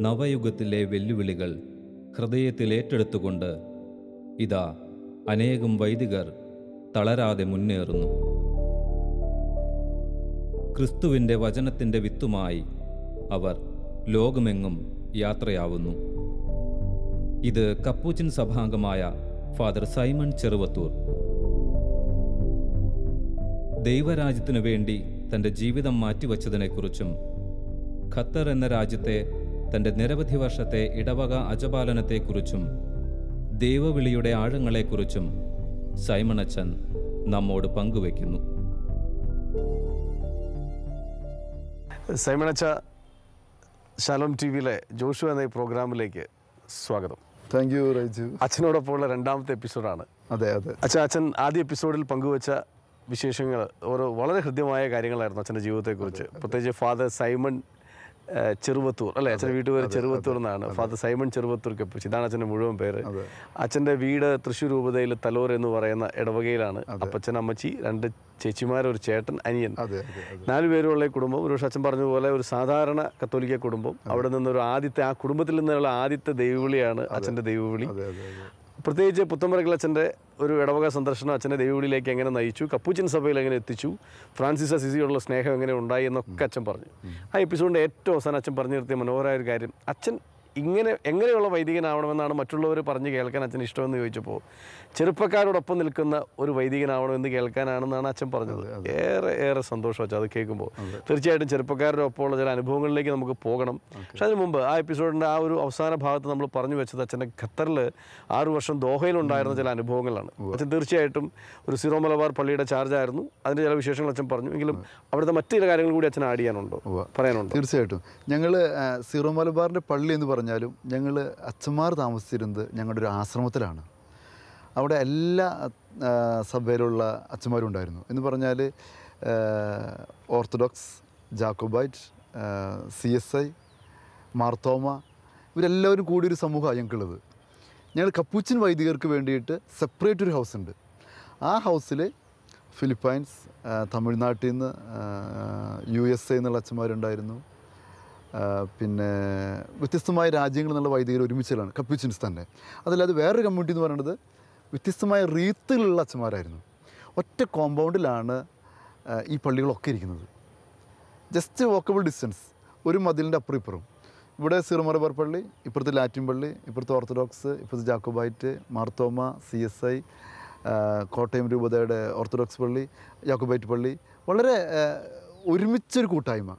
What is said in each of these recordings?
നവയുഗത്തിലെ വെല്ലുവിളികൾ ഹൃദയത്തിൽ ഏറ്റെടുത്തുകൊണ്ട് ഇതാ അനേകം വൈദികർ തളരാതെ മുന്നേറുന്നു. ക്രിസ്തുവിൻ്റെ വചനത്തിൻ്റെ വിത്തുമായി അവർ ലോകമെങ്ങും യാത്രയാവുന്നു. ഇത് കപ്പൂച്ചിൻ സഭാംഗമായ ഫാദർ സൈമൺ ചെറുവത്തൂർ. ദൈവരാജ്യത്തിനു വേണ്ടി തൻ്റെ ജീവിതം മാറ്റിവച്ചതിനെക്കുറിച്ചും ഖത്തർ എന്ന രാജ്യത്തെ തൻ്റെ നിരവധി വർഷത്തെ ഇടവക അജപാലനത്തെക്കുറിച്ചും ദൈവവിളിയുടെ ആഴങ്ങളെക്കുറിച്ചും സൈമൺ അച്ഛൻ നമ്മോട് പങ്കുവയ്ക്കുന്നു. സൈമൺ അച്ഛ, ശാലോം ടി വിയിലെ ജോഷു എന്ന ഈ പ്രോഗ്രാമിലേക്ക് സ്വാഗതം. Thank you Raiju. അച്ഛനോടൊപ്പമുള്ള രണ്ടാമത്തെ എപ്പിസോഡാണ്. അതെ അതെ അച്ഛൻ ആദ്യ എപ്പിസോഡിൽ പങ്കുവച്ച വിശേഷങ്ങൾ വളരെ ഹൃദ്യമായ കാര്യങ്ങളായിരുന്നു അച്ഛൻ്റെ ജീവിതത്തെക്കുറിച്ച്. പ്രത്യേകിച്ച് ഫാദർ സൈമൺ ചെറുവത്തൂർ അല്ലേ, അച്ഛൻ്റെ വീട്ടുപേര് ചെറുവത്തൂർ എന്നാണ്. ഫാദർ സൈമൺ ചെറുവത്തൂർ കപ്പൂച്ചിൻ, ഇതാണ് അച്ഛൻ്റെ മുഴുവൻ പേര്. അച്ഛൻ്റെ വീട് തൃശ്ശൂർ രൂപതയിൽ തലോർ എന്ന് പറയുന്ന ഇടവകയിലാണ്. അപ്പച്ചൻ, അമ്മച്ചി, 2 ചേച്ചിമാർ, ഒരു ചേട്ടൻ, അനിയൻ, 4 പേരുള്ള കുടുംബം. ഒരു പക്ഷേ അച്ഛൻ പറഞ്ഞതുപോലെ ഒരു സാധാരണ കത്തോലിക്ക കുടുംബം. അവിടെ നിന്നൊരു ആ കുടുംബത്തിൽ നിന്നുള്ള ആദ്യത്തെ ദൈവവിളിയാണ് അച്ഛൻ്റെ ദൈവവിളി. പ്രത്യേകിച്ച് പുത്തമ്പറക്കൽ അച്ഛൻ്റെ ഒരു ഇടവക സന്ദർശനം അച്ഛൻ്റെ ദൈവവിളിയിലേക്ക് എങ്ങനെ നയിച്ചു, കപ്പൂച്ചിൻ സഭയിൽ എങ്ങനെ എത്തിച്ചു, ഫ്രാൻസിസ് അസീസിയോടുള്ള സ്നേഹം എങ്ങനെ ഉണ്ടായി എന്നൊക്കെ അച്ഛൻ പറഞ്ഞു. ആ എപ്പിസോഡിൻ്റെ ഏറ്റവും അവസാനം അച്ഛൻ പറഞ്ഞു നിർത്തിയ മനോഹരമായ ഒരു കാര്യം, അച്ഛൻ എങ്ങനെയുള്ള വൈദികനാവണമെന്നാണ് മറ്റുള്ളവർ പറഞ്ഞ് കേൾക്കാൻ അച്ഛൻ ഇഷ്ടമെന്ന് ചോദിച്ചപ്പോൾ ചെറുപ്പക്കാരോടൊപ്പം നിൽക്കുന്ന ഒരു വൈദികനാവണമെന്ന് കേൾക്കാനാണെന്നാണ് അച്ഛൻ പറഞ്ഞത്. ഏറെ സന്തോഷം അച്ഛൻ അത് കേൾക്കുമ്പോൾ. തീർച്ചയായിട്ടും ചെറുപ്പക്കാരുടെ ഒപ്പമുള്ള ചില അനുഭവങ്ങളിലേക്ക് നമുക്ക് പോകണം. പക്ഷെ അതിന് മുമ്പ് ആ എപ്പിസോഡിൻ്റെ ആ ഒരു അവസാന ഭാഗത്ത് നമ്മൾ പറഞ്ഞു വെച്ചത് അച്ഛൻ്റെ ഖത്തറിൽ 6 വർഷം ദോഹയിലുണ്ടായിരുന്ന ചില അനുഭവങ്ങളാണ്. അച്ഛൻ തീർച്ചയായിട്ടും ഒരു സിറോ മലബാർ പള്ളിയുടെ ചാർജായിരുന്നു. അതിൻ്റെ ചില വിശേഷങ്ങൾ അച്ഛൻ പറഞ്ഞു. എങ്കിലും അവിടുത്തെ മറ്റു ചില കാര്യങ്ങൾ കൂടി അച്ഛൻ ആഡ് ചെയ്യാനുണ്ടോ, പറയാനുണ്ടോ? തീർച്ചയായിട്ടും. ഞങ്ങൾ സിറോ മലബാറിൻ്റെ പള്ളി എന്ന് പറഞ്ഞാലും ഞങ്ങൾ അച്ഛന്മാർ താമസിച്ചിരുന്നത് ഞങ്ങളുടെ ഒരു ആശ്രമത്തിലാണ്. അവിടെ എല്ലാ സഭയിലുള്ള അച്ഛന്മാരും ഉണ്ടായിരുന്നു. എന്ന് പറഞ്ഞാൽ ഓർത്തഡോക്സ്, ജാക്കോബൈറ്റ്, CSI, മാർത്തോമ, ഇവരെല്ലാവരും കൂടി ഒരു സമൂഹമാണ് ഞങ്ങൾക്കുള്ളത്. ഞങ്ങൾ കപ്പൂച്ചിൻ വൈദികർക്ക് വേണ്ടിയിട്ട് സെപ്പറേറ്റ് ഒരു ഹൗസ് ഉണ്ട്. ആ ഹൗസിൽ ഫിലിപ്പൈൻസ്, തമിഴ്നാട്ടിൽ നിന്ന്, USA എന്നുള്ള അച്ഛന്മാരുണ്ടായിരുന്നു. പിന്നെ വ്യത്യസ്തമായ രാജ്യങ്ങളിൽ നിന്നുള്ള വൈദികർ ഒരുമിച്ചാണ് കപ്പൂച്ചിൻസ് തന്നെ. അതല്ലാതെ വേറൊരു കമ്മ്യൂണിറ്റി എന്ന് പറയുന്നത് വ്യത്യസ്തമായ റീത്തിലുള്ള അച്ഛന്മാരായിരുന്നു. ഒറ്റ കോമ്പൗണ്ടിലാണ് ഈ പള്ളികളൊക്കെ ഇരിക്കുന്നത്. ജസ്റ്റ് വാക്കബിൾ ഡിസ്റ്റൻസ്, ഒരു മതിലിൻ്റെ അപ്പുറം ഇപ്പുറം. ഇവിടെ സിറോ മലബാർ പള്ളി, ഇപ്പുറത്തെ ലാറ്റിൻ പള്ളി, ഇപ്പുറത്തെ ഓർത്തഡോക്സ്, ഇപ്പുറത്തെ ജാക്കോബൈറ്റ്, മാർത്തോമ, CSI, കോട്ടയം രൂപതയുടെ ഓർത്തഡോക്സ് പള്ളി, ജാക്കോബൈറ്റ് പള്ളി, വളരെ ഒരുമിച്ചൊരു കൂട്ടായ്മ.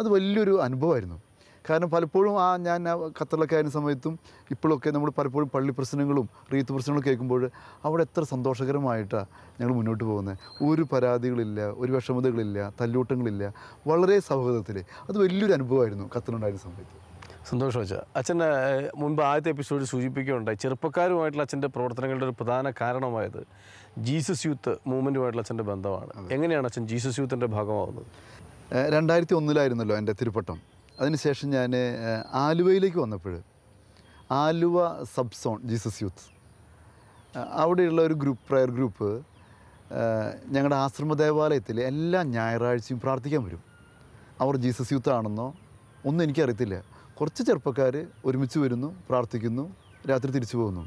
അത് വലിയൊരു അനുഭവമായിരുന്നു. കാരണം പലപ്പോഴും ഞാൻ ഖത്തറിലൊക്കെ ആയിരുന്ന സമയത്തും ഇപ്പോഴൊക്കെ നമ്മൾ പലപ്പോഴും പള്ളി പ്രശ്നങ്ങളും റീത്ത് പ്രശ്നങ്ങളും കേൾക്കുമ്പോൾ അവിടെ എത്ര സന്തോഷകരമായിട്ടാണ് ഞങ്ങൾ മുന്നോട്ട് പോകുന്നത്. ഒരു പരാതികളില്ല, ഒരു വിഷമതകളില്ല, തല്ലൂട്ടങ്ങളില്ല, വളരെ സൗഹൃദത്തിൽ. അത് വലിയൊരു അനുഭവമായിരുന്നു ഖത്തറിലുണ്ടായിരുന്ന സമയത്ത്. സന്തോഷം വെച്ചാൽ അച്ഛൻ്റെ മുൻപ് ആദ്യത്തെ എപ്പിസോഡിൽ സൂചിപ്പിക്കുകയുണ്ടായി, ചെറുപ്പക്കാരുമായിട്ടുള്ള അച്ഛൻ്റെ പ്രവർത്തനങ്ങളുടെ ഒരു പ്രധാന കാരണമായത് ജീസസ് യൂത്ത് മൂവ്മെൻറ്റുമായിട്ടുള്ള അച്ഛൻ്റെ ബന്ധമാണ്. എങ്ങനെയാണ് അച്ഛൻ ജീസസ് യൂത്തിൻ്റെ ഭാഗമാവുന്നത്? 2001 എൻ്റെ തിരുപ്പട്ടം. അതിനുശേഷം ഞാൻ ആലുവയിലേക്ക് വന്നപ്പോൾ Aluva sub zone Jesus youth, അവിടെയുള്ള ഒരു പ്രയർ ഗ്രൂപ്പ് ഞങ്ങളുടെ ആശ്രമ ദേവാലയത്തിൽ എല്ലാ ഞായറാഴ്ചയും പ്രാർത്ഥിക്കാൻ വരും. അവർ ജീസസ് യൂത്ത് ആണെന്നോ ഒന്നും എനിക്കറിയത്തില്ല. കുറച്ച് ചെറുപ്പക്കാർ ഒരുമിച്ച് വരുന്നു, പ്രാർത്ഥിക്കുന്നു, രാത്രി തിരിച്ചു പോകുന്നു.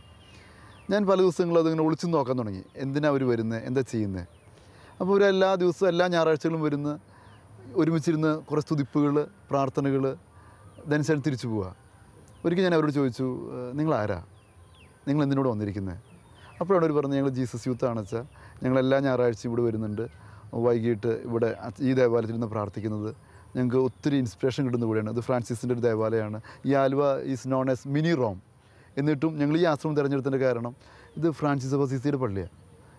ഞാൻ പല ദിവസങ്ങളും അതിങ്ങനെ ഒളിച്ചു നോക്കാൻ തുടങ്ങി, എന്തിനാണ് അവർ വരുന്നത്, എന്താ ചെയ്യുന്നത്. അപ്പോൾ ഇവർ എല്ലാ ദിവസവും എല്ലാ ഞായറാഴ്ചകളും വരുന്ന ഒരുമിച്ചിരുന്ന് കുറേ സ്തുതിപ്പുകൾ, പ്രാർത്ഥനകൾ, ഇതനുസരിച്ച് തിരിച്ചു പോവുക. ഒരിക്കൽ ഞാൻ അവരോട് ചോദിച്ചു, നിങ്ങളാരാ, നിങ്ങൾ എന്തിനോട് വന്നിരിക്കുന്നത്? അപ്പോഴാണ് അവർ പറഞ്ഞത്, ഞങ്ങൾ ജീസസ് യൂത്ത് ആണെന്ന് വെച്ചാൽ ഞങ്ങൾ എല്ലാ ഞായറാഴ്ചയും ഇവിടെ വരുന്നുണ്ട്, വൈകിട്ട് ഇവിടെ ഈ ദേവാലയത്തിൽ നിന്ന് പ്രാർത്ഥിക്കുന്നത്. ഞങ്ങൾക്ക് ഒത്തിരി ഇൻസ്പിറേഷൻ കിട്ടുന്ന കൂടെയാണ്. ഇത് ഫ്രാൻസിസിൻ്റെ ഒരു ദേവാലയമാണ്. ഈ Aluva is known as mini Rome. എന്നിട്ടും ഞങ്ങൾ ഈ ആശ്രമം തിരഞ്ഞെടുത്തതിൻ്റെ കാരണം ഇത് ഫ്രാൻസിസ് അസീസിയുടെ പള്ളിയാണ്.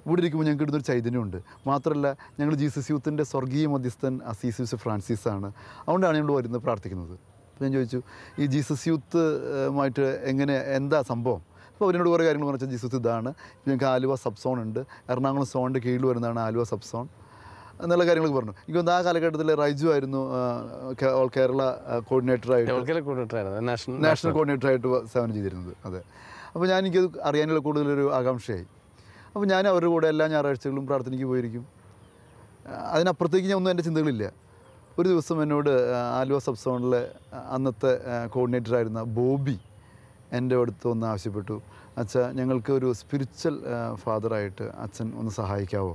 ഇവിടെ ഇരിക്കുമ്പോൾ ഞങ്ങൾക്ക് കിട്ടുന്നൊരു ചൈതന്യമുണ്ട്. മാത്രമല്ല ഞങ്ങൾ ജീസസ് യൂത്തിൻ്റെ സ്വർഗീയ മധ്യസ്ഥൻ അസീസിസ് ഫ്രാൻസിസാണ്. അതുകൊണ്ടാണ് ഞങ്ങൾ വരുന്നത് പ്രാർത്ഥിക്കുന്നത്. അപ്പോൾ ഞാൻ ചോദിച്ചു, ഈ ജീസസ് യൂത്തുമായിട്ട് എന്താ സംഭവം? അപ്പോൾ അവരോട് കുറേ കാര്യങ്ങൾ പറഞ്ഞാൽ ജീസസ് ഇതാണ്, ഞങ്ങൾക്ക് ആലുവ സബ് സോൺ ഉണ്ട്, എറണാകുളം സോണിൻ്റെ കീഴിൽ വരുന്നതാണ് ആലുവ സബ് സോൺ എന്നുള്ള കാര്യങ്ങളൊക്കെ പറഞ്ഞു. എനിക്ക് ആ കാലഘട്ടത്തിൽ റൈജു ആയിരുന്നു ഓൾ കേരള കോർഡിനേറ്ററായിട്ട്, നാഷണൽ കോർഡിനേറ്ററായിട്ട് സേവനം ചെയ്തിരുന്നത്. അതെ. അപ്പോൾ എനിക്കത് അറിയാനുള്ള കൂടുതലൊരു ആകാംക്ഷയായി. അപ്പോൾ ഞാൻ അവരുടെ കൂടെ എല്ലാ ഞായറാഴ്ചകളും പ്രാർത്ഥനയ്ക്ക് പോയിരിക്കും. അതിനപ്പുറത്തേക്ക് ഞാൻ ഒന്നും എൻ്റെ ചിന്തകളില്ല. ഒരു ദിവസം എന്നോട് ആലുവ സബ് സോണിലെ അന്നത്തെ കോർഡിനേറ്ററായിരുന്ന ബോബി എൻ്റെ അടുത്ത് ഒന്ന് ആവശ്യപ്പെട്ടു, അച്ഛാ ഞങ്ങൾക്ക് ഒരു സ്പിരിച്വൽ ഫാദറായിട്ട് അച്ഛൻ ഒന്ന് സഹായിക്കാവോ?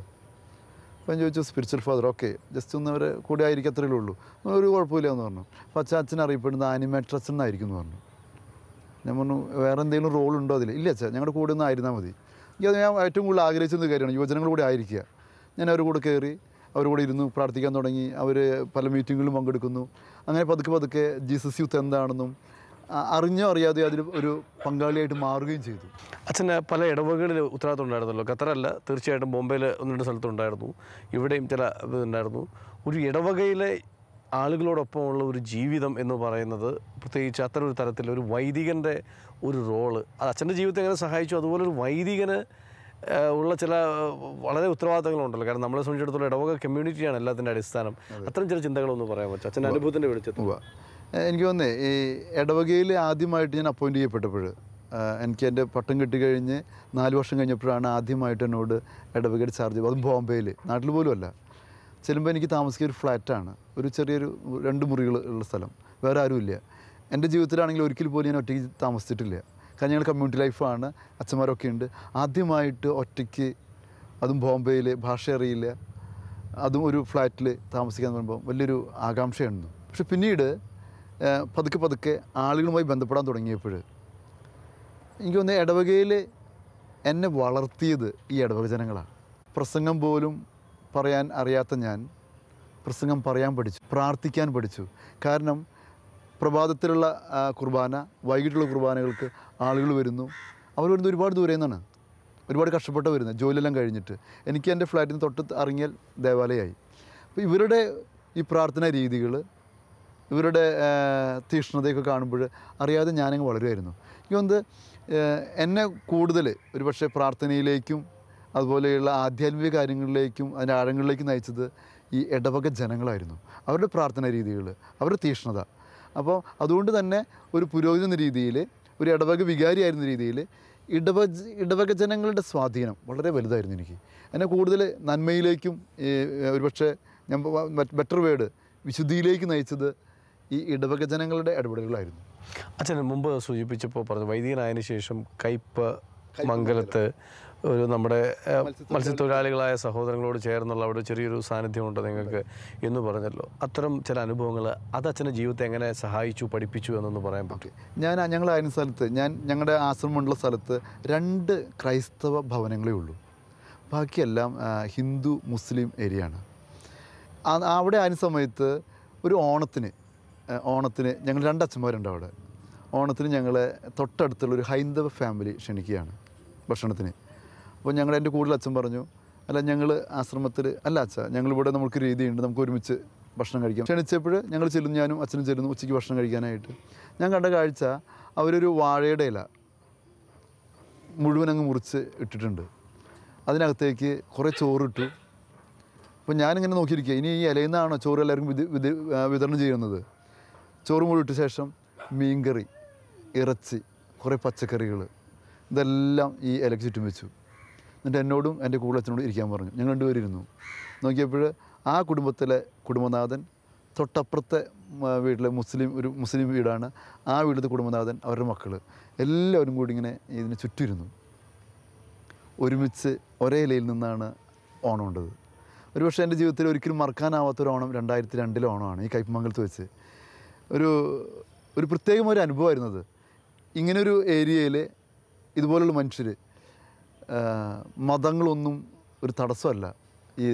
അപ്പം ഞാൻ ചോദിച്ചു, സ്പിരിച്വൽ ഫാദർ, ഓക്കെ, ജസ്റ്റ് ഒന്ന് അവരെ കൂടെ ആയിരിക്കത്രേ ഉള്ളൂ, ഒരു കുഴപ്പമില്ല എന്ന് പറഞ്ഞു. അപ്പോൾ അച്ഛൻ അറിയപ്പെടുന്നത് ആനിമേറ്റർ അച്ഛൻ എന്നായിരിക്കും എന്ന് പറഞ്ഞു. ഞാൻ പറഞ്ഞു, വേറെ എന്തെങ്കിലും റോൾ ഉണ്ടോ അതിൽ? ഇല്ല അച്ഛാ, ഞങ്ങളുടെ കൂടെ ഒന്ന് ആയിരുന്നാൽ മതി. അത് ഞാൻ ഏറ്റവും കൂടുതൽ ആഗ്രഹിച്ചൊരു കാര്യമാണ്, യുവജനങ്ങൾ കൂടെ ആയിരിക്കുക. ഞാൻ അവരുടെ കൂടെ കയറി അവരുടെ കൂടെ ഇരുന്നു, പ്രാർത്ഥിക്കാൻ തുടങ്ങി. അവർ പല മീറ്റിങ്ങുകളിലും പങ്കെടുക്കുന്നു. അങ്ങനെ പതുക്കെ പതുക്കെ ജീസസ് യൂത്ത് എന്താണെന്നും അറിഞ്ഞോ അറിയാതെ അതിൽ ഒരു പങ്കാളിയായിട്ട് മാറുകയും ചെയ്തു. അച്ഛന് പല ഇടവകളിൽ ഉത്തരവാദിത്വം ഉണ്ടായിരുന്നല്ലോ. ഖത്തറല്ല, തീർച്ചയായിട്ടും ബോംബെയിൽ 1-2 സ്ഥലത്തുണ്ടായിരുന്നു, ഇവിടെയും ചില ഇതുണ്ടായിരുന്നു. ഒരു ഇടവകയിലെ ആളുകളോടൊപ്പമുള്ള ഒരു ജീവിതം എന്ന് പറയുന്നത്, പ്രത്യേകിച്ച് അത്തരം ഒരു തരത്തിൽ ഒരു വൈദികൻ്റെ ഒരു റോള്, അത് അച്ഛൻ്റെ ജീവിതത്തെ എങ്ങനെ സഹായിച്ചു, അതുപോലെ ഒരു വൈദികന് ഉള്ള ചില വളരെ ഉത്തരവാദിത്തങ്ങളുണ്ടല്ലോ. കാരണം നമ്മളെ സംബന്ധിച്ചിടത്തോളം ഇടവക കമ്മ്യൂണിറ്റിയാണ് എല്ലാത്തിൻ്റെ അടിസ്ഥാനം. അത്തരം ചില ചിന്തകളൊന്ന് പറയാൻ പറ്റും അച്ഛൻ്റെ അനുഭവത്തിൻ്റെ വെളിച്ചത്തിൽ. എനിക്ക് തോന്നുന്നേ, ഈ ഇടവകയിൽ ആദ്യമായിട്ട് ഞാൻ അപ്പോയിൻ്റ് ചെയ്യപ്പെട്ടപ്പോൾ, എനിക്ക് എൻ്റെ പട്ടം കിട്ടിക്കഴിഞ്ഞ് 4 വർഷം കഴിഞ്ഞപ്പോഴാണ് ആദ്യമായിട്ട് എന്നോട് ഇടവകയുടെ ചാർജ് ചെയ്തത്. അതും ബോംബെയിൽ, നാട്ടിൽ പോലും അല്ല. ചെല്ലുമ്പോൾ എനിക്ക് താമസിക്കുക ഒരു ഫ്ലാറ്റാണ്, ഒരു ചെറിയൊരു 2 മുറികൾ ഉള്ള സ്ഥലം, വേറെ ആരുമില്ല. എൻ്റെ ജീവിതത്തിലാണെങ്കിൽ ഒരിക്കൽ പോലും ഞാൻ ഒറ്റയ്ക്ക് താമസിച്ചിട്ടില്ല. കാരണം ഞങ്ങൾ കമ്മ്യൂണിറ്റി ലൈഫാണ്, അച്ഛന്മാരൊക്കെ ഉണ്ട്. ആദ്യമായിട്ട് ഒറ്റയ്ക്ക്, അതും ബോംബെയിൽ, ഭാഷ അറിയില്ല, അതും ഒരു ഫ്ലാറ്റിൽ താമസിക്കാന്ന് പറയുമ്പോൾ വലിയൊരു ആകാംക്ഷയായിരുന്നു. പക്ഷെ പിന്നീട് പതുക്കെ പതുക്കെ ആളുകളുമായി ബന്ധപ്പെടാൻ തുടങ്ങിയപ്പോൾ എനിക്ക് തോന്നുന്നത് ഇടവകയിൽ എന്നെ വളർത്തിയത് ഈ ഇടവക ജനങ്ങളാണ്. പ്രസംഗം പോലും പറയാൻ അറിയാത്ത ഞാൻ പ്രസംഗം പറയാൻ പഠിച്ചു, പ്രാർത്ഥിക്കാൻ പഠിച്ചു. കാരണം പ്രഭാതത്തിലുള്ള കുർബാന, വൈകിട്ടുള്ള കുർബാനകൾക്ക് ആളുകൾ വരുന്നു. അവർ വരുന്നത് ഒരുപാട് ദൂരെ നിന്നാണ്, ഒരുപാട് കഷ്ടപ്പെട്ട് വരുന്നത്, ജോലിയെല്ലാം കഴിഞ്ഞിട്ട്. എനിക്ക് എൻ്റെ ഫ്ലാറ്റിൽ നിന്ന് തൊട്ട് ഇറങ്ങിയാൽ ദേവാലയമായി. അപ്പോൾ ഇവരുടെ ഈ പ്രാർത്ഥനാ രീതികൾ, ഇവരുടെ തീക്ഷ്ണതയൊക്കെ കാണുമ്പോൾ അറിയാതെ ഞാനങ്ങ് വളരുമായിരുന്നു. എനിക്ക് എന്നെ കൂടുതൽ ഒരുപക്ഷെ പ്രാർത്ഥനയിലേക്കും അതുപോലെയുള്ള ആധ്യാത്മിക കാര്യങ്ങളിലേക്കും അതിൻ്റെ ആഴങ്ങളിലേക്കും നയിച്ചത് ഈ ഇടവക ജനങ്ങളായിരുന്നു. അവരുടെ പ്രാർത്ഥനാ രീതികൾ, അവരുടെ തീക്ഷ്ണത. അപ്പോൾ അതുകൊണ്ട് തന്നെ ഒരു പുരോഹിത എന്ന രീതിയിൽ, ഒരു ഇടവക വികാരിയായിരുന്ന രീതിയിൽ ഇടവക ജനങ്ങളുടെ സ്വാധീനം വളരെ വലുതായിരുന്നു. എനിക്ക് എന്നെ കൂടുതൽ നന്മയിലേക്കും ഒരുപക്ഷെ ഞാൻ ബെറ്റർ വേർഡ് വിശുദ്ധിയിലേക്ക് നയിച്ചത് ഈ ഇടവക ജനങ്ങളുടെ ഇടപെടലുകളായിരുന്നു. അച്ഛൻ മുമ്പ് സൂചിപ്പിച്ചപ്പോൾ പറഞ്ഞു, വൈദികനായതിനു ശേഷം കയ്പ് മംഗലത്ത് ഒരു നമ്മുടെ മത്സ്യത്തൊഴിലാളികളായ സഹോദരങ്ങളോട് ചേർന്നുള്ള അവിടെ ചെറിയൊരു സാന്നിധ്യമുണ്ട് നിങ്ങൾക്ക് എന്ന് പറഞ്ഞല്ലോ. അത്തരം ചില അനുഭവങ്ങൾ അത് അച്ഛൻ്റെ ജീവിതത്തെ എങ്ങനെ സഹായിച്ചു, പഠിപ്പിച്ചു എന്നൊന്ന് പറയാൻ പറ്റും? ഞങ്ങളായിരുന്ന സ്ഥലത്ത്, ഞങ്ങളുടെ ആശ്രമമുള്ള സ്ഥലത്ത് 2 ക്രൈസ്തവ ഭവനങ്ങളേ ഉള്ളൂ. ബാക്കിയെല്ലാം ഹിന്ദു മുസ്ലിം ഏരിയയാണ്. അവിടെ ആയിരുന്ന സമയത്ത് ഒരു ഓണത്തിന് ഞങ്ങൾ 2 അച്ഛന്മാരുണ്ട് അവിടെ. ഓണത്തിന് ഞങ്ങളെ തൊട്ടടുത്തുള്ളൊരു ഹൈന്ദവ ഫാമിലി ക്ഷണിക്കുകയാണ് ഭക്ഷണത്തിന്. അപ്പോൾ എൻ്റെ കൂടുതൽ അച്ഛൻ പറഞ്ഞു, അല്ല ഞങ്ങൾ ആശ്രമത്തിൽ അല്ല അച്ഛാ, ഞങ്ങളിവിടെ നമുക്ക് രീതിയുണ്ട്, നമുക്ക് ഒരുമിച്ച് ഭക്ഷണം കഴിക്കാം. ക്ഷണിച്ചപ്പോൾ ഞങ്ങൾ ചെല്ലുന്നു, ഞാനും അച്ഛനും ചെല്ലുന്നു ഉച്ചയ്ക്ക് ഭക്ഷണം കഴിക്കാനായിട്ട്. ഞാൻ കണ്ട കാഴ്ച, അവരൊരു വാഴയുടെ ഇല മുഴുവൻ അങ്ങ് മുറിച്ച് ഇട്ടിട്ടുണ്ട്. അതിനകത്തേക്ക് കുറേ ചോറിട്ടു. അപ്പോൾ ഞാനിങ്ങനെ നോക്കിയിരിക്കുക, ഇനി ഈ ഇലയിൽ നിന്നാണോ ചോറ് എല്ലാവർക്കും വിതരണം ചെയ്യുന്നത്? ചോറ് മുഴുവൻ ഇട്ട ശേഷം മീൻകറി, ഇറച്ചി, കുറേ പച്ചക്കറികൾ, ഇതെല്ലാം ഈ ഇലയ്ക്ക് ചുറ്റും വെച്ചു. എന്നിട്ട് എന്നോടും എൻ്റെ കൂടെ അച്ഛനോടും ഇരിക്കാൻ പറഞ്ഞു. ഞങ്ങൾ 2 പേരും ഇരുന്നു. നോക്കിയപ്പോൾ ആ കുടുംബത്തിലെ കുടുംബനാഥൻ, തൊട്ടപ്പുറത്തെ വീട്ടിലെ ഒരു മുസ്ലിം വീടാണ്, ആ വീട്ടിലത്തെ കുടുംബനാഥൻ, അവരുടെ മക്കൾ എല്ലാവരും കൂടി ഇങ്ങനെ ഇതിന് ചുറ്റിരുന്നു. ഒരുമിച്ച് ഒരേ ഇലയിൽ നിന്നാണ് ഓണം ഉണ്ടത്. ഒരുപക്ഷെ എൻ്റെ ജീവിതത്തിൽ ഒരിക്കലും മറക്കാനാവാത്തൊരു ഓണം 2002 ഓണമാണ് ഈ കയ്പമംഗലത്ത് വെച്ച്. ഒരു പ്രത്യേകമായ ഒരു അനുഭവമായിരുന്നത്. ഇങ്ങനൊരു ഏരിയയിൽ ഇതുപോലുള്ള മനുഷ്യർ, മതങ്ങളൊന്നും ഒരു തടസ്സമല്ല ഈ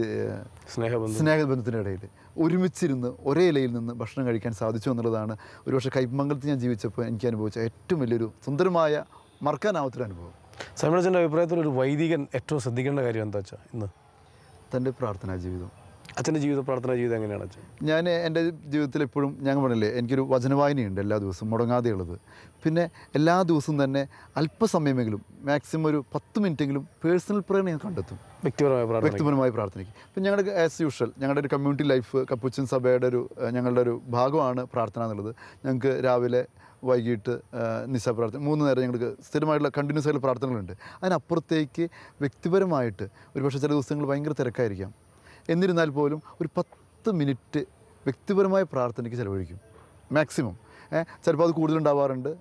സ്നേഹബന്ധത്തിൻ്റെ ഇടയിൽ ഒരുമിച്ചിരുന്ന് ഒരേ ഇലയിൽ നിന്ന് ഭക്ഷണം കഴിക്കാൻ സാധിച്ചു എന്നുള്ളതാണ് ഒരുപക്ഷെ കയ്പമംഗലത്ത് ഞാൻ ജീവിച്ചപ്പോൾ എനിക്ക് അനുഭവിച്ച ഏറ്റവും വലിയൊരു സുന്ദരമായ മറക്കാനാവാത്തൊരു അനുഭവം. സൈമണച്ചൻ്റെ അഭിപ്രായത്തിൽ ഒരു വൈദികൻ ഏറ്റവും ശ്രദ്ധിക്കേണ്ട കാര്യം എന്താ വെച്ചാൽ ഇന്ന് തൻ്റെ പ്രാർത്ഥനാ ജീവിതം. അച്ഛൻ്റെ പ്രാർത്ഥനാ ജീവിതം എങ്ങനെയാണ് അച്ഛൻ? ഞാൻ എൻ്റെ ജീവിതത്തിൽ എപ്പോഴും ഞാൻ പറഞ്ഞില്ലേ, എനിക്കൊരു വചനവായനയുണ്ട് എല്ലാ ദിവസവും മുടങ്ങാതെയുള്ളത്. പിന്നെ എല്ലാ ദിവസവും തന്നെ അല്പസമയമെങ്കിലും, മാക്സിമം ഒരു 10 മിനിറ്റെങ്കിലും പേഴ്സണൽ പ്രയർ ഞാൻ കണ്ടെത്തും, വ്യക്തിപരമായ പ്രാർത്ഥനയ്ക്ക്. ഇപ്പം ഞങ്ങളുടെ ആസ് യൂഷ്വൽ ഞങ്ങളുടെ ഒരു കമ്മ്യൂണിറ്റി ലൈഫ്, കപ്പുച്ചിൻ സഭയുടെ ഞങ്ങളുടെ ഒരു ഭാഗമാണ് പ്രാർത്ഥന എന്നുള്ളത്. ഞങ്ങൾക്ക് രാവിലെ വൈകിട്ട് നിശാ പ്രാർത്ഥന 3 നേരം ഞങ്ങൾക്ക് സ്ഥിരമായിട്ടുള്ള കണ്ടിന്യൂസ് ആയിട്ടുള്ള പ്രാർത്ഥനകളുണ്ട്. അതിനപ്പുറത്തേക്ക് വ്യക്തിപരമായിട്ട് ഒരുപക്ഷെ ചില ദിവസങ്ങൾ ഭയങ്കര തിരക്കായിരിക്കാം, എന്നിരുന്നാൽ പോലും ഒരു 10 മിനിറ്റ് വ്യക്തിപരമായ പ്രാർത്ഥനയ്ക്ക് ചിലവഴിക്കും മാക്സിമം. ചിലപ്പോൾ അത് കൂടുതലുണ്ടാവാറുണ്ട്.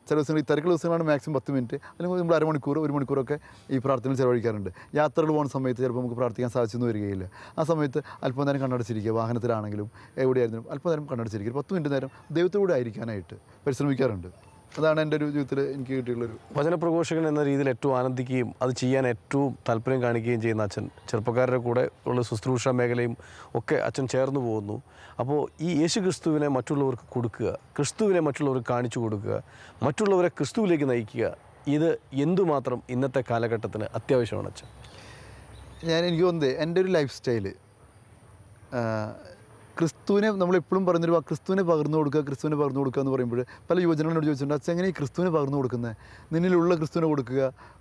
ചില ദിവസങ്ങൾ ഈ തിരക്കുള്ള ദിവസങ്ങളാണ് മാക്സിമം 10 മിനിറ്റ് അല്ലെങ്കിൽ നമ്മൾ അരമണിക്കൂർ 1 മണിക്കൂറൊക്കെ ഈ പ്രാർത്ഥനയിൽ ചിലവഴിക്കാറുണ്ട്. യാത്രകൾ പോകുന്ന സമയത്ത് ചിലപ്പോൾ നമുക്ക് പ്രാർത്ഥിക്കാൻ സാധിച്ചെന്ന് വരികയില്ല. ആ സമയത്ത് അല്പം നേരം കണ്ണടച്ചിരിക്കുക, വാഹനത്തിലാണെങ്കിലും എവിടെയായിരുന്നാലും അല്പം നേരം കണ്ണടച്ചിരിക്കുക, 10 മിനിറ്റ് നേരം ദൈവത്തോടെ ആയിരിക്കാനായിട്ട് പരിശ്രമിക്കാറുണ്ട്. അതാണ് എൻ്റെ ഒരു ജീവിതത്തിൽ എനിക്ക് കിട്ടിയുള്ളൊരു. വചനപ്രഘോഷകൻ എന്ന രീതിയിൽ ഏറ്റവും ആനന്ദിക്കുകയും അത് ചെയ്യാൻ ഏറ്റവും താല്പര്യം കാണിക്കുകയും ചെയ്യുന്ന അച്ഛൻ, ചെറുപ്പക്കാരുടെ കൂടെ ഉള്ള ശുശ്രൂഷ മേഖലയും ഒക്കെ അച്ഛൻ ചേർന്ന് പോകുന്നു. അപ്പോൾ ഈ യേശു ക്രിസ്തുവിനെ മറ്റുള്ളവർക്ക് കൊടുക്കുക, ക്രിസ്തുവിനെ മറ്റുള്ളവർക്ക് കാണിച്ചു കൊടുക്കുക, മറ്റുള്ളവരെ ക്രിസ്തുവിലേക്ക് നയിക്കുക, ഇത് എന്തുമാത്രം ഇന്നത്തെ കാലഘട്ടത്തിന് അത്യാവശ്യമാണ് അച്ഛൻ? എനിക്ക് തോന്നുന്നത് എൻ്റെ ഒരു ലൈഫ് സ്റ്റൈല് ക്രിസ്തുവിനെ നമ്മളെപ്പോഴും പറഞ്ഞൊരു ക്രിസ്തുവിനെ പകർന്നു കൊടുക്കുക എന്ന് പറയുമ്പോൾ പല യുവജനങ്ങളോട് ചോദിച്ചിട്ടുണ്ട്, അച്ഛൻ എങ്ങനെ ഈ ക്രിസ്തുവിനെ പകർന്നു കൊടുക്കുന്നത്? നിന്നിലുള്ള ക്രിസ്തുവിനെ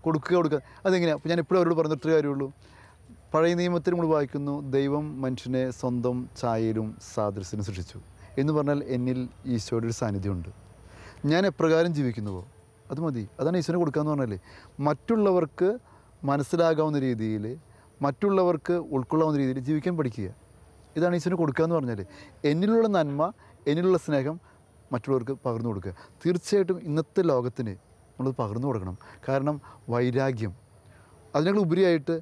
കൊടുക്കുക അതെങ്ങനെയാണ്? അപ്പോൾ ഞാൻ എപ്പോഴും അവരോട് പറഞ്ഞിട്ടേ കാര്യമുള്ളൂ. പഴയ നിയമത്തിൽ നമ്മൾ വായിക്കുന്നു, ദൈവം മനുഷ്യനെ സ്വന്തം ഛായയിലും സാദൃശ്യത്തിലും സൃഷ്ടിച്ചു എന്ന് പറഞ്ഞാൽ എന്നിൽ ഈശോയുടെ ഒരു സാന്നിധ്യമുണ്ട്. ഞാൻ എപ്രകാരം ജീവിക്കുന്നുവോ അത് മതി. അതാണ് ഈശോനെ കൊടുക്കുക എന്ന് പറഞ്ഞാൽ മറ്റുള്ളവർക്ക് മനസ്സിലാകാവുന്ന രീതിയിൽ, മറ്റുള്ളവർക്ക് ഉൾക്കൊള്ളാവുന്ന രീതിയിൽ ജീവിക്കാൻ പഠിക്കുക. ഇതാണ് ഈശോന് കൊടുക്കുക എന്ന് പറഞ്ഞാൽ എന്നിലുള്ള നന്മ, എന്നിലുള്ള സ്നേഹം മറ്റുള്ളവർക്ക് പകർന്നു കൊടുക്കുക. തീർച്ചയായിട്ടും ഇന്നത്തെ ലോകത്തിന് നമ്മളത് പകർന്നു കൊടുക്കണം. കാരണം വൈരാഗ്യം അതിനേക്കാൾ ഉപരിയായിട്ട്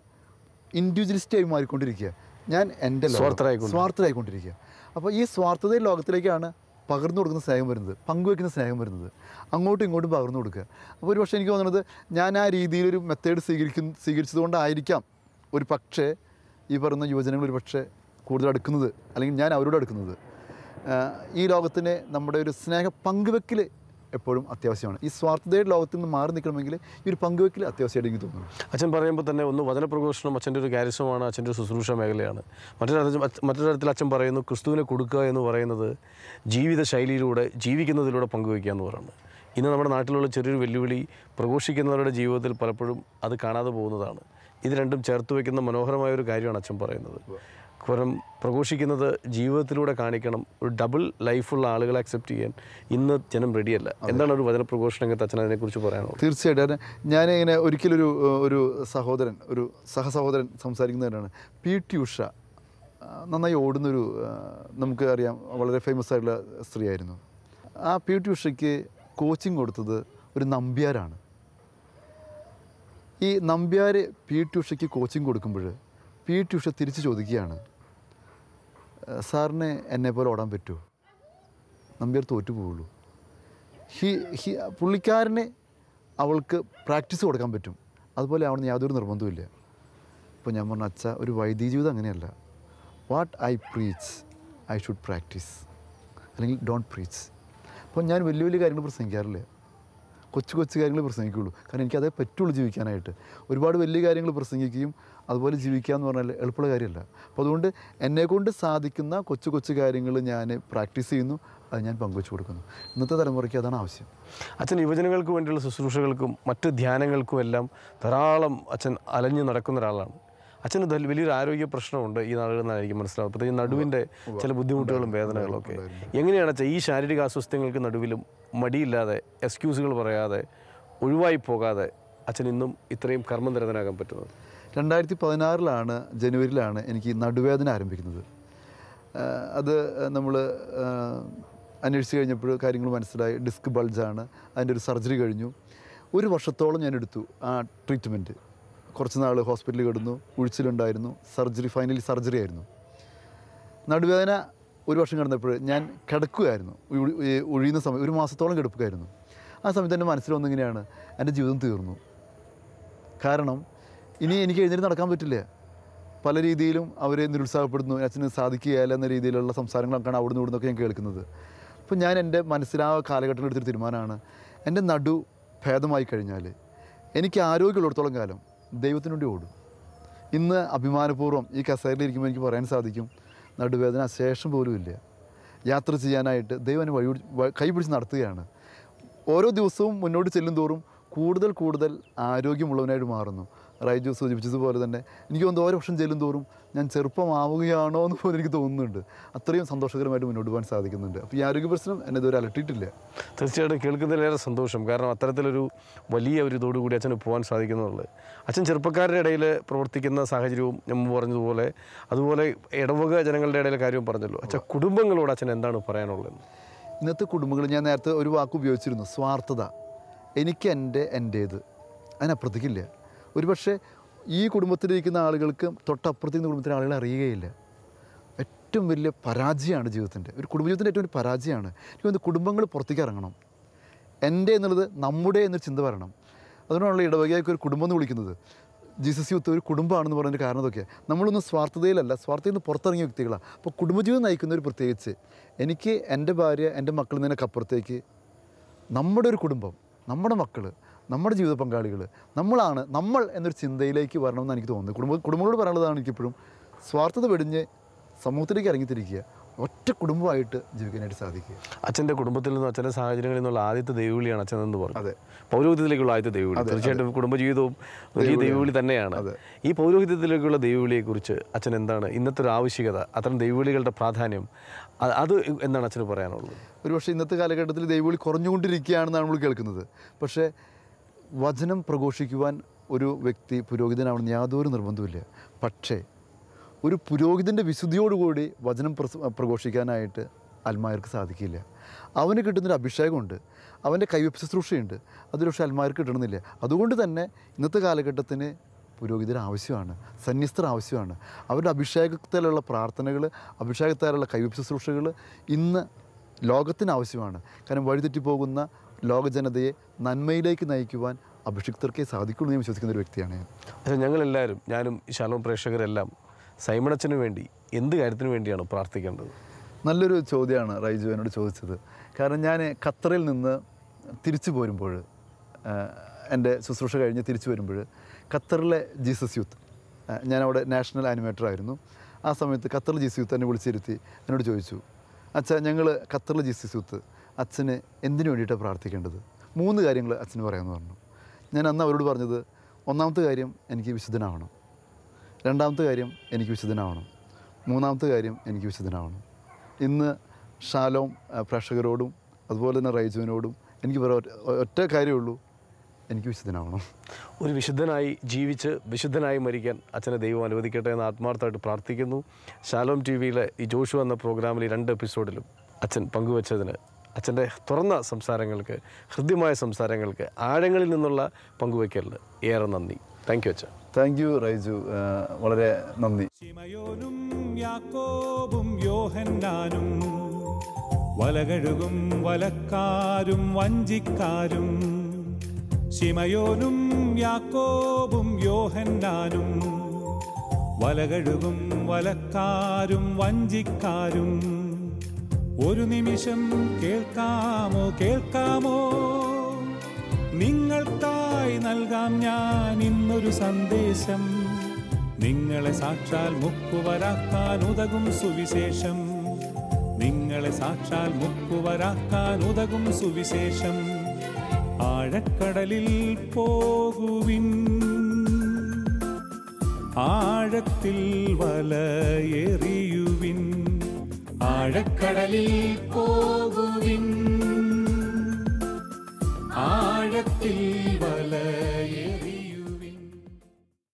ഇൻഡിവിജ്വലിസ്റ്റായി മാറിക്കൊണ്ടിരിക്കുക. ഞാൻ എൻ്റെ സ്വാർത്ഥരായിക്കൊണ്ടിരിക്കുക. അപ്പോൾ ഈ സ്വാർത്ഥതയുടെ ലോകത്തിലേക്കാണ് പകർന്നു കൊടുക്കുന്ന സ്നേഹം വരുന്നത്, പങ്കുവയ്ക്കുന്ന സ്നേഹം വരുന്നത്. അങ്ങോട്ടും ഇങ്ങോട്ടും പകർന്നു കൊടുക്കുക. അപ്പോൾ ഒരു പക്ഷേ എനിക്ക് തോന്നുന്നത് ഞാൻ ആ രീതിയിലൊരു മെത്തേഡ് സ്വീകരിച്ചതുകൊണ്ടായിരിക്കാം ഒരു പക്ഷേ ഈ പറയുന്ന യുവജനങ്ങൾ ഒരു പക്ഷേ കൂടുതൽ അടുക്കുന്നത്, അല്ലെങ്കിൽ ഞാൻ അവരോട് അടുക്കുന്നത്. ഈ ലോകത്തിന് നമ്മുടെ ഒരു സ്നേഹ പങ്കുവെക്കൽ എപ്പോഴും അത്യാവശ്യമാണ്. ഈ സ്വാർത്ഥതയുടെ ലോകത്തിൽ നിന്ന് മാറി നിൽക്കണമെങ്കിൽ ഈ ഒരു പങ്കുവെക്കൽ അത്യാവശ്യമായിട്ട് എനിക്ക് തോന്നുന്നു. അച്ഛൻ പറയുമ്പോൾ തന്നെ ഒന്ന് വചനപ്രഘോഷണം അച്ഛൻ്റെ ഒരു കാര്യമാണ്, അച്ഛൻ്റെ ഒരു ശുശ്രൂഷ മേഖലയാണ്. മറ്റൊരു തരത്തിൽ അച്ഛൻ പറയുന്നു, ക്രിസ്തുവിനെ കൊടുക്കുക എന്ന് പറയുന്നത് ജീവിത ശൈലിയിലൂടെ, ജീവിക്കുന്നതിലൂടെ പങ്കുവയ്ക്കുക എന്ന് പറയുന്നത്. ഇന്ന് നമ്മുടെ നാട്ടിലുള്ള ചെറിയൊരു വെല്ലുവിളി പ്രഘോഷിക്കുന്നവരുടെ ജീവിതത്തിൽ പലപ്പോഴും അത് കാണാതെ പോകുന്നതാണ്. ഇത് രണ്ടും ചേർത്ത് വയ്ക്കുന്ന മനോഹരമായ ഒരു കാര്യമാണ് അച്ഛൻ പറയുന്നത്. കാരണം പ്രഘോഷിക്കുന്നത് ജീവിതത്തിലൂടെ കാണിക്കണം. ഒരു ഡബിൾ ലൈഫുള്ള ആളുകളെ അക്സെപ്റ്റ് ചെയ്യാൻ ഇന്ന് ജനം റെഡിയല്ല. എന്താണ് ഒരു വചനപ്രഘോഷണം രംഗത്ത് അച്ഛൻ അതിനെക്കുറിച്ച് പറയാനുള്ളത്? തീർച്ചയായിട്ടും ഞാനിങ്ങനെ ഒരിക്കലൊരു ഒരു സഹസഹോദരൻ സംസാരിക്കുന്നവരാണ്. PT ഉഷ നന്നായി ഓടുന്നൊരു, നമുക്ക് അറിയാം, വളരെ ഫേമസ് ആയിട്ടുള്ള സ്ത്രീയായിരുന്നു. ആ PT ഉഷയ്ക്ക് കോച്ചിങ് കൊടുത്തത് ഒരു നമ്പ്യാരാണ്. ഈ നമ്പ്യാർ PT ഉഷയ്ക്ക് കോച്ചിങ് കൊടുക്കുമ്പോൾ PT ഉഷ തിരിച്ച് ചോദിക്കുകയാണ്, സാറിന് എന്നെപ്പോലെ ഓടാൻ പറ്റുമോ? നമ്പ്യാർ തോറ്റു പോവുള്ളൂ. പുള്ളിക്കാരന് അവൾക്ക് പ്രാക്ടീസ് കൊടുക്കാൻ പറ്റും, അതുപോലെ ആവണമെന്ന് യാതൊരു നിർബന്ധവുമില്ല. അപ്പോൾ ഞാൻ പറഞ്ഞു, അച്ഛാ, ഒരു വൈദിക ജീവിതം അങ്ങനെയല്ല. What I preach I should practice, അല്ലെങ്കിൽ ഡോണ്ട് പ്രീച്ച്. അപ്പോൾ ഞാൻ വലിയ വലിയ കാര്യങ്ങൾ പ്രസംഗിക്കാറില്ല, കൊച്ചു കാര്യങ്ങൾ പ്രസംഗിക്കുകയുള്ളൂ. കാരണം എനിക്കതേ പറ്റുള്ളൂ ജീവിക്കാനായിട്ട്. ഒരുപാട് വലിയ കാര്യങ്ങൾ പ്രസംഗിക്കുകയും അതുപോലെ ജീവിക്കുക എന്ന് പറഞ്ഞാൽ എളുപ്പമുള്ള കാര്യമല്ല. അപ്പോൾ അതുകൊണ്ട് എന്നെക്കൊണ്ട് സാധിക്കുന്ന കൊച്ചു കാര്യങ്ങൾ ഞാൻ പ്രാക്ടീസ് ചെയ്യുന്നു, അത് ഞാൻ പങ്കുവെച്ച് കൊടുക്കുന്നു. ഇന്നത്തെ തലമുറയ്ക്ക് അതാണ് ആവശ്യം. അച്ഛൻ യുവജനങ്ങൾക്ക് വേണ്ടിയുള്ള ശുശ്രൂഷകൾക്കും മറ്റ് ധ്യാനങ്ങൾക്കും എല്ലാം ധാരാളം അച്ഛൻ അലഞ്ഞു നടക്കുന്ന ഒരാളാണ്. അച്ഛന് വലിയൊരു ആരോഗ്യ പ്രശ്നമുണ്ട് ഈ നാളുകളെന്നായിരിക്കും മനസ്സിലാവും. പ്രത്യേകിച്ച് നടുവിൻ്റെ ചില ബുദ്ധിമുട്ടുകളും വേദനകളും ഒക്കെ. എങ്ങനെയാണ് അച്ഛൻ ഈ ശാരീരിക അസ്വസ്ഥങ്ങൾക്ക് നടുവിലും മടിയില്ലാതെ, എക്സ്ക്യൂസുകൾ പറയാതെ, ഒഴിവായി പോകാതെ അച്ഛൻ ഇന്നും ഇത്രയും കർമ്മനിരതനാകാൻ പറ്റുന്നത്? 2016 ജനുവരിയിലാണ് എനിക്ക് നടുവേദന ആരംഭിക്കുന്നത്. അത് നമ്മൾ അന്വേഷിച്ച് കഴിഞ്ഞപ്പോൾ കാര്യങ്ങൾ മനസ്സിലായി. ഡിസ്ക് ബൾജാണ്, അതിൻ്റെ ഒരു സർജറി കഴിഞ്ഞു. 1 വർഷത്തോളം ഞാൻ എടുത്തു ആ ട്രീറ്റ്മെൻറ്റ്. കുറച്ച് നാൾ ഹോസ്പിറ്റലിൽ കിടന്നു, ഉഴിച്ചിലുണ്ടായിരുന്നു, ഫൈനലി സർജറി ആയിരുന്നു. നടുവേദന 1 വർഷം കിടന്നപ്പോൾ ഞാൻ കിടക്കുകയായിരുന്നു, ഒഴിയുന്ന സമയം 1 മാസത്തോളം കിടക്കുകയായിരുന്നു. ആ സമയത്ത് എൻ്റെ മനസ്സിൽ വന്നിങ്ങനെയാണ്, എൻ്റെ ജീവിതം തീർന്നു. കാരണം ഇനി എനിക്ക് എഴുന്നേറ്റ് നടക്കാൻ പറ്റില്ല. പല രീതിയിലും അവരെ നിരുത്സാഹപ്പെടുന്നു, അച്ഛന് സാധിക്കുകയില്ല എന്ന രീതിയിലുള്ള സംസാരങ്ങളൊക്കെയാണ് അവിടുന്ന് ഇവിടുന്നൊക്കെ ഞാൻ കേൾക്കുന്നത്. അപ്പോൾ ഞാൻ എൻ്റെ മനസ്സിലാ കാലഘട്ടത്തിൽ എടുത്തൊരു തീരുമാനമാണ്, എൻ്റെ നടു ഭേദമായി കഴിഞ്ഞാൽ എനിക്ക് ആരോഗ്യമുള്ളിടത്തോളം കാലം ദൈവത്തിനു വേണ്ടി ഓടും. ഇന്ന് അഭിമാനപൂർവ്വം ഈ കസേരയിലിരിക്കുമ്പോൾ എനിക്ക് പറയാൻ സാധിക്കും, നടുവേദന ശേഷം പോലും ഇല്ല. യാത്ര ചെയ്യാനായിട്ട് ദൈവം എന്നെ കൈപിടിച്ച് നടത്തുകയാണ്. ഓരോ ദിവസവും മുന്നോട്ട് ചെല്ലും തോറും കൂടുതൽ കൂടുതൽ ആരോഗ്യമുള്ളവനായിട്ട് മാറുന്നു. റൈജു സൂചിപ്പിച്ചതുപോലെ തന്നെ എനിക്ക് തോന്നുന്നു ഓരോ വർഷം ചെല്ലും തോറും ഞാൻ ചെറുപ്പമാവുകയാണോ എന്ന് പോലും എനിക്ക് തോന്നുന്നുണ്ട്. അത്രയും സന്തോഷകരമായിട്ട് മുന്നോട്ട് പോകാൻ സാധിക്കുന്നുണ്ട്. അപ്പോൾ ഈ ആരോഗ്യ പ്രശ്നം എന്നെ ഇതുവരെ അലട്ടിയിട്ടില്ല. തീർച്ചയായിട്ടും കേൾക്കുന്നതിലേറെ സന്തോഷം. കാരണം അത്തരത്തിലൊരു വലിയ ഒരു ഇതോടുകൂടി അച്ഛന് പോകാൻ സാധിക്കുന്നുള്ളത്. അച്ഛൻ ചെറുപ്പക്കാരുടെ ഇടയിൽ പ്രവർത്തിക്കുന്ന സാഹചര്യവും ഞാൻ പറഞ്ഞതുപോലെ, അതുപോലെ ഇടവക ജനങ്ങളുടെ ഇടയിലെ കാര്യവും പറഞ്ഞല്ലോ. അച്ഛൻ കുടുംബങ്ങളോട് അച്ഛൻ എന്താണ് പറയാനുള്ളത്? ഇന്നത്തെ കുടുംബങ്ങൾ, ഞാൻ നേരത്തെ ഒരു വാക്ക് ഉപയോഗിച്ചിരുന്നു, സ്വാർത്ഥത. എനിക്ക് എൻ്റേത്, അതിനപ്പുറത്തേക്കില്ല. ഒരുപക്ഷെ ഈ കുടുംബത്തിലിരിക്കുന്ന ആളുകൾക്ക് തൊട്ടപ്പുറത്തേക്കുന്ന കുടുംബത്തിലെ ആളുകളെ അറിയുകയില്ല. ഏറ്റവും വലിയ പരാജയമാണ് ജീവിതത്തിൻ്റെ, ഒരു കുടുംബജീവിതത്തിൻ്റെ ഏറ്റവും വലിയ പരാജയമാണ്. എനിക്ക് തോന്നുന്നു കുടുംബങ്ങൾ പുറത്തേക്ക് ഇറങ്ങണം. എൻ്റെ എന്നുള്ളത് നമ്മുടെ എന്നൊരു ചിന്ത വരണം. അതുകൊണ്ടാണല്ലോ ഇടവകയൊക്കെ ഒരു കുടുംബം എന്ന് വിളിക്കുന്നത്. ജീസസ് യൂത്ത് ഒരു കുടുംബമാണെന്ന് പറയുന്നതിൻ്റെ കാരണം ഇതൊക്കെയാണ്. നമ്മളൊന്നും സ്വാർത്ഥതയിലല്ല, സ്വാർത്ഥതയിൽ നിന്ന് പുറത്തിറങ്ങിയ വ്യക്തികളാണ്. അപ്പോൾ കുടുംബജീവിതം നയിക്കുന്നവർ പ്രത്യേകിച്ച്, എനിക്ക് എൻ്റെ ഭാര്യ, എൻ്റെ മക്കളിൽ നിന്നൊക്കെ നമ്മുടെ ഒരു കുടുംബം, നമ്മുടെ മക്കൾ, നമ്മുടെ ജീവിത പങ്കാളികൾ, നമ്മൾ എന്നൊരു ചിന്തയിലേക്ക് വരണമെന്ന് എനിക്ക് തോന്നുന്നത്. കുടുംബങ്ങളോട് പറയാനുള്ളതാണ് എനിക്കിപ്പോഴും, സ്വാർത്ഥത വെടിഞ്ഞ് സമൂഹത്തിലേക്ക് ഇറങ്ങിത്തിരിക്കുക, ഒറ്റ കുടുംബമായിട്ട് ജീവിക്കാനായിട്ട് സാധിക്കുക. അച്ഛൻ്റെ കുടുംബത്തിൽ നിന്നും അച്ഛൻ്റെ സാഹചര്യങ്ങളിൽ നിന്നുള്ള ആദ്യത്തെ ദൈവവിളിയാണ് അച്ഛൻ എന്ന് പറഞ്ഞു. അതെ, പൗരോഹിത്യത്തിലേക്കുള്ള ആദ്യത്തെ ദൈവവിളി. തീർച്ചയായിട്ടും കുടുംബജീവിതവും വലിയ ദൈവവിളി തന്നെയാണ്. ഈ പൗരോഹിത്യത്തിലേക്കുള്ള ദൈവവിളിയെക്കുറിച്ച് അച്ഛൻ എന്താണ് ഇന്നത്തെ ഒരു ആവശ്യകത, അത്തരം ദൈവവിളികളുടെ പ്രാധാന്യം, അത് എന്താണ് അച്ഛന് പറയാനുള്ളത്? ഒരുപക്ഷെ ഇന്നത്തെ കാലഘട്ടത്തിൽ ദൈവവിളി കുറഞ്ഞുകൊണ്ടിരിക്കുകയാണെന്നാണ് നമ്മൾ കേൾക്കുന്നത്. പക്ഷേ വചനം പ്രഘോഷിക്കുവാൻ ഒരു വ്യക്തി പുരോഹിതനാവണമെന്ന് യാതൊരു നിർബന്ധമില്ല. പക്ഷേ ഒരു പുരോഹിതൻ്റെ വിശുദ്ധിയോടുകൂടി വചനം പ്രഘോഷിക്കാനായിട്ട് അൽമായർക്ക് സാധിക്കില്ല. അവന് കിട്ടുന്നൊരു അഭിഷേകമുണ്ട്, അവൻ്റെ കൈവെപ്പ് ശുശ്രൂഷയുണ്ട്, അതൊരു പക്ഷേ അൽമായർക്ക് കിട്ടണമെന്നില്ല. അതുകൊണ്ട് തന്നെ ഇന്നത്തെ കാലഘട്ടത്തിന് പുരോഹിതർ ആവശ്യമാണ്, സന്യസ്തർ ആവശ്യമാണ്. അവരുടെ അഭിഷേകത്താലുള്ള പ്രാർത്ഥനകൾ, അഭിഷേകത്താലുള്ള കൈവെപ്പ് ശുശ്രൂഷകൾ ഇന്ന് ലോകത്തിന് ആവശ്യമാണ്. കാരണം വഴിതെറ്റിപ്പോകുന്ന ലോകജനതയെ നന്മയിലേക്ക് നയിക്കുവാൻ അഭിഷിക്തർക്കേ സാധിക്കുള്ളൂ എന്ന് വിശ്വസിക്കുന്ന ഒരു വ്യക്തിയാണ് ഞാൻ. പക്ഷേ ഞങ്ങളെല്ലാവരും, ഞാനും ഈ ശാലോം പ്രേക്ഷകരെല്ലാം സൈമണച്ചന് വേണ്ടി എന്ത് കാര്യത്തിന് വേണ്ടിയാണ് പ്രാർത്ഥിക്കേണ്ടത്? നല്ലൊരു ചോദ്യമാണ് റൈജു എന്നോട് ചോദിച്ചത്. കാരണം ഞാൻ ഖത്തറിൽ നിന്ന് തിരിച്ചു പോരുമ്പോൾ, എൻ്റെ ശുശ്രൂഷ കഴിഞ്ഞ് തിരിച്ചു വരുമ്പോൾ ഖത്തറിലെ ജീസസ് യൂത്ത്, ഞാനവിടെ നാഷണൽ ആനിമേറ്ററായിരുന്നു. ആ സമയത്ത് ഖത്തറിൽ ജീസസ് യൂത്ത് എന്നെ വിളിച്ചിരുത്തി എന്നോട് ചോദിച്ചു, അച്ഛാ ഞങ്ങൾ ഖത്തറിലെ ജീസസ് യൂത്ത് അച്ഛന് എന്തിനു വേണ്ടിയിട്ടാണ് പ്രാർത്ഥിക്കേണ്ടത്? 3 കാര്യങ്ങൾ അച്ഛന് പറയാമെന്ന് പറഞ്ഞു. ഞാൻ അന്ന് അവരോട് പറഞ്ഞത്, ഒന്നാമത്തെ കാര്യം എനിക്ക് വിശുദ്ധനാവണം, രണ്ടാമത്തെ കാര്യം എനിക്ക് വിശുദ്ധനാവണം, മൂന്നാമത്തെ കാര്യം എനിക്ക് വിശുദ്ധനാവണം. ഇന്ന് ഷാലോം പ്രേക്ഷകരോടും അതുപോലെ തന്നെ റൈജുവിനോടും എനിക്ക് ഒറ്റ കാര്യമുള്ളൂ, എനിക്ക് വിശുദ്ധനാവണം. ഒരു വിശുദ്ധനായി ജീവിച്ച് വിശുദ്ധനായി മരിക്കാൻ അച്ഛനെ ദൈവം അനുവദിക്കട്ടെ എന്ന് ആത്മാർത്ഥമായിട്ട് പ്രാർത്ഥിക്കുന്നു. ഷാലോം TV-യിലെ ഈ ജോഷു എന്ന പ്രോഗ്രാമിൽ 2 എപ്പിസോഡിലും അച്ഛൻ പങ്കുവച്ചതിന്, അച്ഛൻ്റെ തുറന്ന സംസാരങ്ങൾക്ക്, ഹൃദ്യമായ സംസാരങ്ങൾക്ക്, ആഴങ്ങളിൽ നിന്നുള്ള പങ്കുവയ്ക്കലിന് ഏറെ നന്ദി. താങ്ക് യു അച്ഛൻ. താങ്ക് യു റൈജു, വളരെ നന്ദി. ശിമയോനും യാക്കോബും യോഹന്നാനും, വലകഴുകും വലക്കാരും വഞ്ചിക്കാരും. ശിമയോനും യാക്കോബും യോഹന്നാനും, വലകഴുകും വലക്കാരും വഞ്ചിക്കാരും. ഒരു നിമിഷം കേൾക്കാമോ, നിങ്ങൾക്കായി നൽകാം ഞാൻ ഇന്നൊരു സന്ദേശം. നിങ്ങളെ സാക്ഷാൽ മുക്കുവരാക്കാൻ ഉതകും സുവിശേഷം. നിങ്ങളെ സാക്ഷാൽ മുക്കുവരാക്കാൻ ഉതകും സുവിശേഷം. ആഴക്കടലിൽ പോകുവിൻ, ആഴത്തിൽ വലയെറിയുവിൻ. ആഴക്കടലിൽ പോകുവിൻ, ആഴത്തിൽ വലയെറിയുവിൻ.